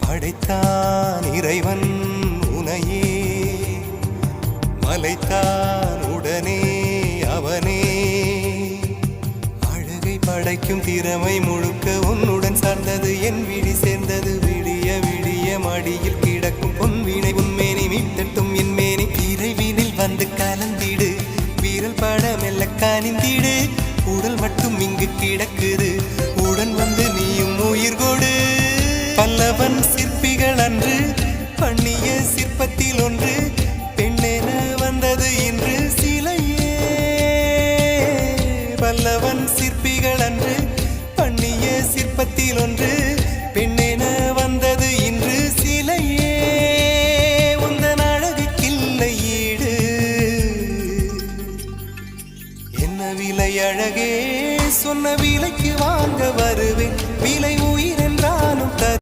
படைத்தான் இறைவன் உனையே, மலைத்தான் உடனே அவனே. அழகை படைக்கும் திறமை முழுக்க உன்னுடன் சார்ந்தது, என் விழி சேர்ந்தது. விடிய விடிய மடியில் கிடக்கும் பொன்வினை உன்மேனி மீட்டட்டும் என் மேனி. இறைவினில் வந்து கலந்திடு, வீரல் பட மெல்ல காணிந்திடு. உடல் மட்டும் இங்கு கிடக்குது, உடன் வந்து நீயும் உயிர் கொடு. பல்லவன் சிற்பிகள் அன்று பண்ணிய சிற்பத்தில் ஒன்று, பெண்ணென வந்தது இன்று சிலையே. பல்லவன் சிற்பிகள் அன்று பண்ணிய சிற்பத்தில் ஒன்று, பெண்ணென வந்தது இன்று சிலையே. உந்தன் அழகுக்கில்லை ஈடு, என்ன விலை அழகே, சொன்ன விலைக்கு வாங்க